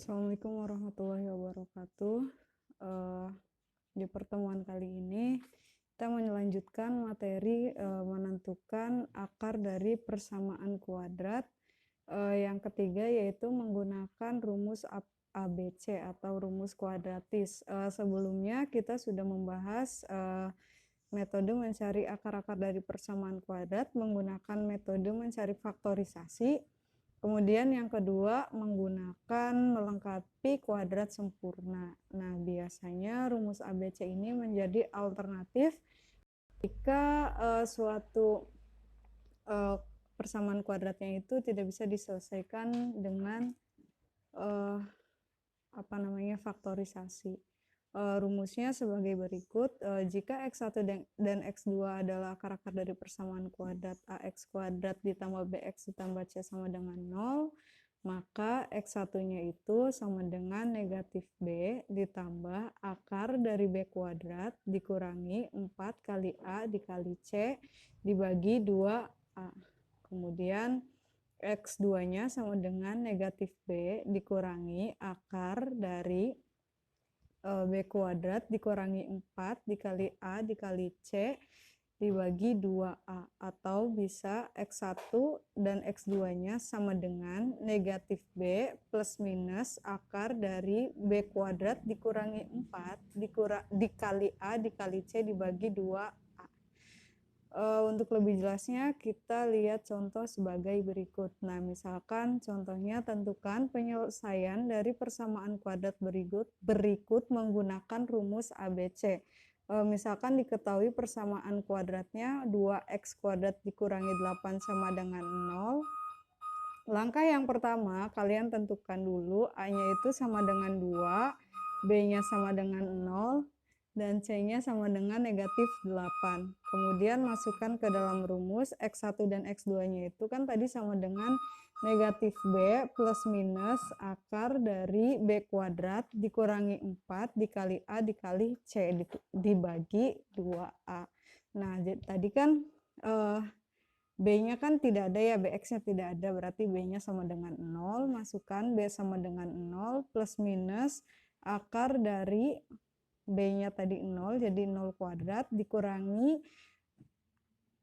Assalamualaikum warahmatullahi wabarakatuh. Eh, di pertemuan kali ini kita melanjutkan materi menentukan akar dari persamaan kuadrat. Yang ketiga yaitu menggunakan rumus ABC atau rumus kuadratis. Sebelumnya kita sudah membahas metode mencari akar-akar dari persamaan kuadrat menggunakan metode mencari faktorisasi. Kemudian yang kedua menggunakan melengkapi kuadrat sempurna. Nah, biasanya rumus ABC ini menjadi alternatif jika suatu persamaan kuadratnya itu tidak bisa diselesaikan dengan faktorisasi. Rumusnya sebagai berikut. Jika X1 dan X2 adalah akar-akar dari persamaan kuadrat AX kuadrat ditambah BX ditambah C sama dengan 0, maka X1-nya itu sama dengan negatif B ditambah akar dari B kuadrat dikurangi 4 kali A dikali C dibagi 2A. Kemudian X2-nya sama dengan negatif B dikurangi akar dari B kuadrat dikurangi 4 dikali A dikali C dibagi 2A, atau bisa X1 dan X2-nya sama dengan negatif B plus minus akar dari B kuadrat dikurangi 4 dikali A dikali C dibagi 2A. Untuk lebih jelasnya kita lihat contoh sebagai berikut. Nah, misalkan contohnya tentukan penyelesaian dari persamaan kuadrat berikut menggunakan rumus ABC. Misalkan diketahui persamaan kuadratnya 2x kuadrat dikurangi 8 sama dengan 0. Langkah yang pertama, kalian tentukan dulu A-nya itu sama dengan 2, B-nya sama dengan 0, dan C-nya sama dengan negatif 8. Kemudian masukkan ke dalam rumus X1 dan X2-nya itu kan tadi sama dengan negatif B plus minus akar dari B kuadrat dikurangi 4 dikali A dikali C dibagi 2A. Nah, tadi kan B-nya kan tidak ada ya, BX-nya tidak ada, berarti B-nya sama dengan 0, masukkan B sama dengan 0 plus minus akar dari B-nya tadi 0, jadi 0 kuadrat dikurangi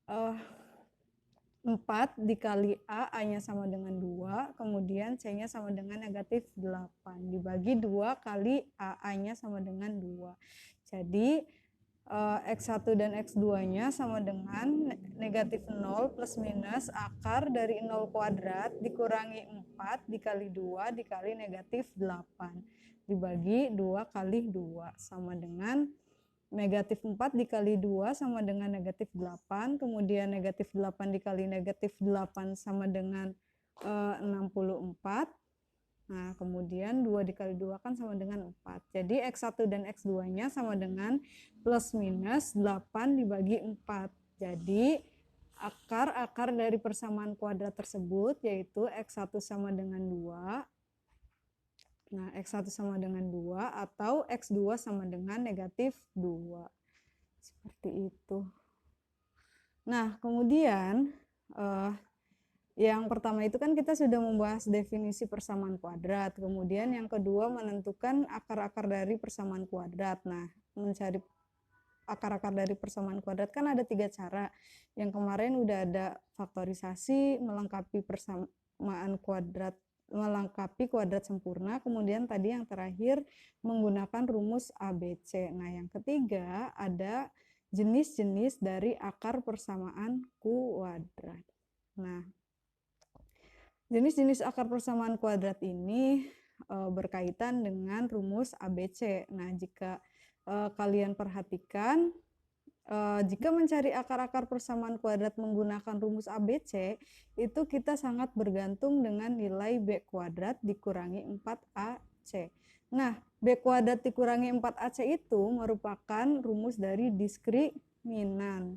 4 dikali A, A-nya sama dengan 2, kemudian C-nya sama dengan negatif 8, dibagi 2 kali A, A-nya sama dengan 2. Jadi X1 dan X2-nya sama dengan negatif 0 plus minus akar dari 0 kuadrat dikurangi 4 dikali 2 dikali negatif 8. Dibagi 2 kali 2 sama dengan negatif 4 dikali 2 sama dengan negatif 8, kemudian negatif 8 dikali negatif 8 sama dengan 64. Nah, kemudian 2 dikali 2 kan sama dengan 4. Jadi X1 dan X2-nya sama dengan plus minus 8 dibagi 4. Jadi akar-akar dari persamaan kuadrat tersebut yaitu X1 sama dengan 2. Nah, X1 sama dengan 2 atau X2 sama dengan negatif 2. Seperti itu. Nah, kemudian yang pertama itu kan kita sudah membahas definisi persamaan kuadrat. Kemudian yang kedua menentukan akar-akar dari persamaan kuadrat. Nah, mencari akar-akar dari persamaan kuadrat kan ada 3 cara. Yang kemarin udah ada faktorisasi, melengkapi persamaan kuadrat, melengkapi kuadrat sempurna, kemudian tadi yang terakhir menggunakan rumus ABC. Nah, yang ketiga ada jenis-jenis dari akar persamaan kuadrat. Nah, jenis-jenis akar persamaan kuadrat ini berkaitan dengan rumus ABC. Nah, jika kalian perhatikan, jika mencari akar-akar persamaan kuadrat menggunakan rumus ABC, itu kita sangat bergantung dengan nilai B kuadrat dikurangi 4AC. Nah, B kuadrat dikurangi 4AC itu merupakan rumus dari diskriminan.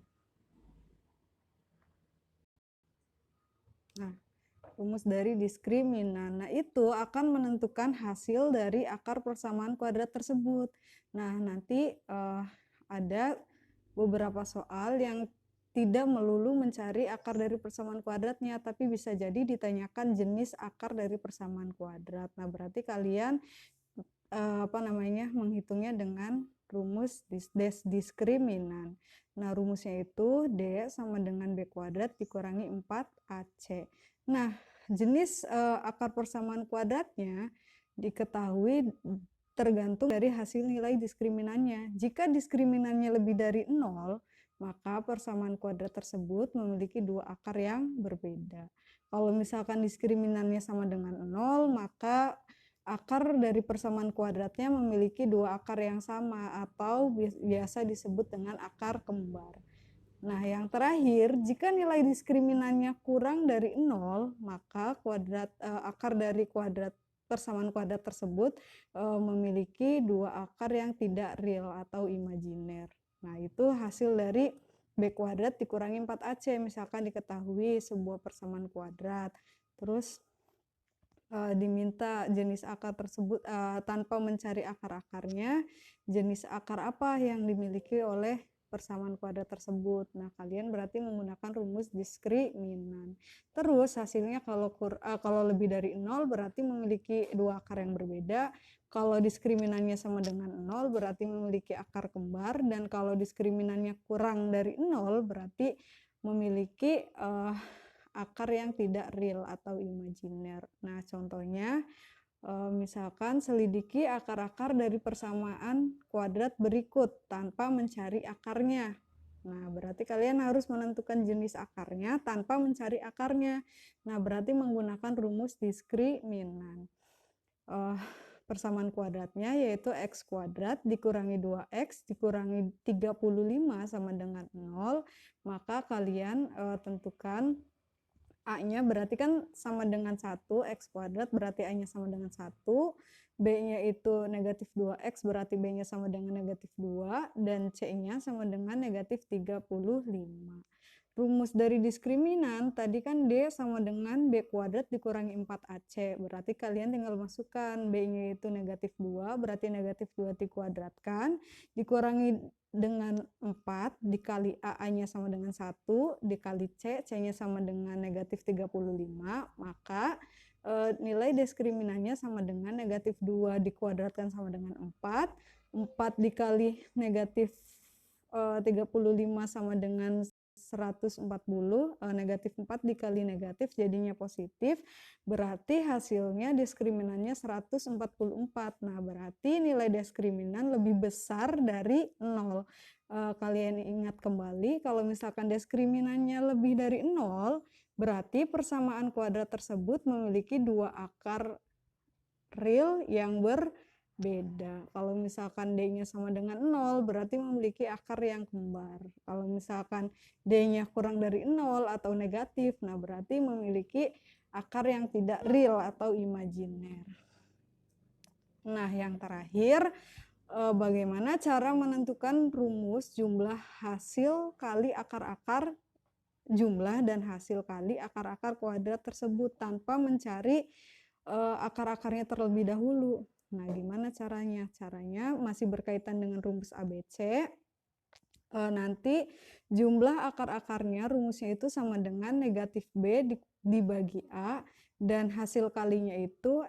Nah, rumus dari diskriminan. Nah, itu akan menentukan hasil dari akar persamaan kuadrat tersebut. Nah, nanti ada beberapa soal yang tidak melulu mencari akar dari persamaan kuadratnya, tapi bisa jadi ditanyakan jenis akar dari persamaan kuadrat. Nah, berarti kalian menghitungnya dengan rumus diskriminan. Nah, rumusnya itu D sama dengan B kuadrat dikurangi 4AC. Nah, jenis akar persamaan kuadratnya diketahui tergantung dari hasil nilai diskriminannya. Jika diskriminannya lebih dari 0, maka persamaan kuadrat tersebut memiliki dua akar yang berbeda. Kalau misalkan diskriminannya sama dengan 0, maka akar dari persamaan kuadratnya memiliki dua akar yang sama atau biasa disebut dengan akar kembar. Nah, yang terakhir, jika nilai diskriminannya kurang dari 0, maka akar dari persamaan kuadrat tersebut memiliki dua akar yang tidak real atau imajiner. Nah, itu hasil dari B kuadrat dikurangi 4AC, misalkan diketahui sebuah persamaan kuadrat. Terus diminta jenis akar tersebut tanpa mencari akar-akarnya, jenis akar apa yang dimiliki oleh persamaan kuadrat tersebut. Nah, kalian berarti menggunakan rumus diskriminan. Terus hasilnya kalau lebih dari 0 berarti memiliki dua akar yang berbeda. Kalau diskriminannya sama dengan 0 berarti memiliki akar kembar, dan kalau diskriminannya kurang dari 0 berarti memiliki akar yang tidak real atau imajiner. Nah, contohnya misalkan selidiki akar-akar dari persamaan kuadrat berikut tanpa mencari akarnya. Nah, berarti kalian harus menentukan jenis akarnya tanpa mencari akarnya. Nah, berarti menggunakan rumus diskriminan. Persamaan kuadratnya yaitu x kuadrat dikurangi 2x dikurangi 35 sama dengan 0. Maka kalian tentukan A-nya berarti kan sama dengan 1, X kuadrat berarti A-nya sama dengan 1, B-nya itu negatif 2X berarti B-nya sama dengan negatif 2, dan C-nya sama dengan negatif 35. Rumus dari diskriminan tadi kan D sama dengan B kuadrat dikurangi 4AC, berarti kalian tinggal masukkan B-nya itu negatif 2, berarti negatif 2 dikuadratkan, dikurangi dengan 4 dikali A-nya sama dengan 1, dikali C-nya sama dengan negatif 35, maka nilai diskriminannya sama dengan negatif 2 dikuadratkan sama dengan 4, 4 dikali negatif 35 sama dengan 140, negatif 4 dikali negatif jadinya positif, berarti hasilnya diskriminannya 144. Nah, berarti nilai diskriminan lebih besar dari 0. Kalian ingat kembali, kalau misalkan diskriminannya lebih dari 0, berarti persamaan kuadrat tersebut memiliki dua akar real yang berbeda. Kalau misalkan D-nya sama dengan 0, berarti memiliki akar yang kembar. Kalau misalkan D-nya kurang dari 0 atau negatif, nah berarti memiliki akar yang tidak real atau imajiner. Nah, yang terakhir, bagaimana cara menentukan rumus jumlah hasil kali akar-akar jumlah dan hasil kali akar-akar kuadrat tersebut tanpa mencari akar-akarnya terlebih dahulu. Nah, gimana caranya? Caranya masih berkaitan dengan rumus ABC. Nanti jumlah akar-akarnya rumusnya itu sama dengan negatif B dibagi A, dan hasil kalinya itu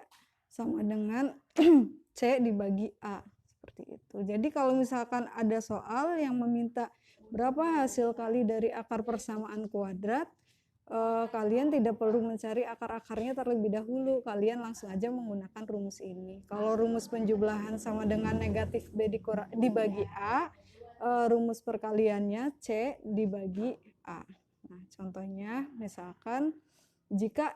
sama dengan C dibagi A. Seperti itu. Jadi kalau misalkan ada soal yang meminta berapa hasil kali dari akar persamaan kuadrat, kalian tidak perlu mencari akar-akarnya terlebih dahulu, kalian langsung aja menggunakan rumus ini. Kalau rumus penjumlahan sama dengan negatif B dibagi A, rumus perkaliannya C dibagi A. Nah, contohnya misalkan jika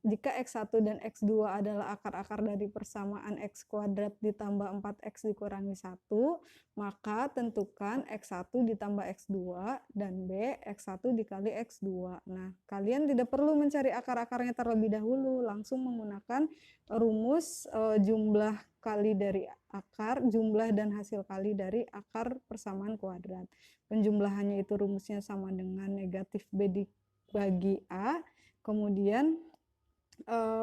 jika X1 dan X2 adalah akar-akar dari persamaan X kuadrat ditambah 4X dikurangi 1, maka tentukan X1 ditambah X2 dan B X1 dikali X2. Nah, kalian tidak perlu mencari akar-akarnya terlebih dahulu, langsung menggunakan rumus jumlah kali dari akar, jumlah dan hasil kali dari akar persamaan kuadrat. Penjumlahannya itu rumusnya sama dengan negatif B dibagi A, kemudian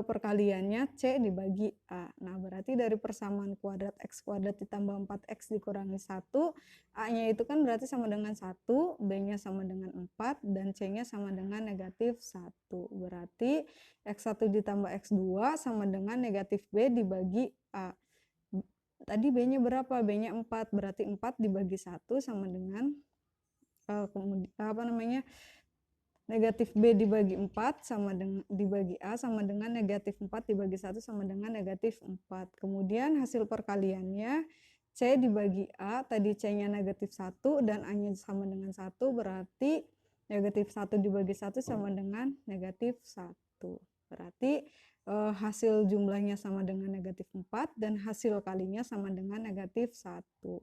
perkaliannya C dibagi A. Nah, berarti dari persamaan kuadrat X kuadrat ditambah 4X dikurangi 1, A-nya itu kan berarti sama dengan 1, B-nya sama dengan 4, dan C-nya sama dengan negatif 1. Berarti X1 ditambah X2 sama dengan negatif B dibagi A. Tadi B-nya berapa? B-nya 4, berarti 4 dibagi 1 sama dengan negatif B dibagi 4 sama dengan dibagi A sama dengan negatif 4 dibagi 1 sama dengan negatif 4. Kemudian hasil perkaliannya C dibagi A, tadi C-nya negatif 1 dan A-nya sama dengan 1, berarti negatif 1 dibagi 1 sama dengan negatif 1. Berarti hasil jumlahnya sama dengan negatif 4 dan hasil kalinya sama dengan negatif 1.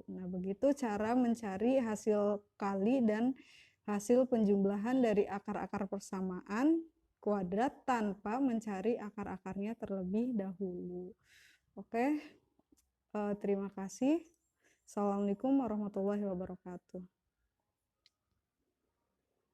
Nah, begitu cara mencari hasil kali dan hasil penjumlahan dari akar-akar persamaan kuadrat tanpa mencari akar-akarnya terlebih dahulu. Oke, terima kasih. Assalamualaikum warahmatullahi wabarakatuh.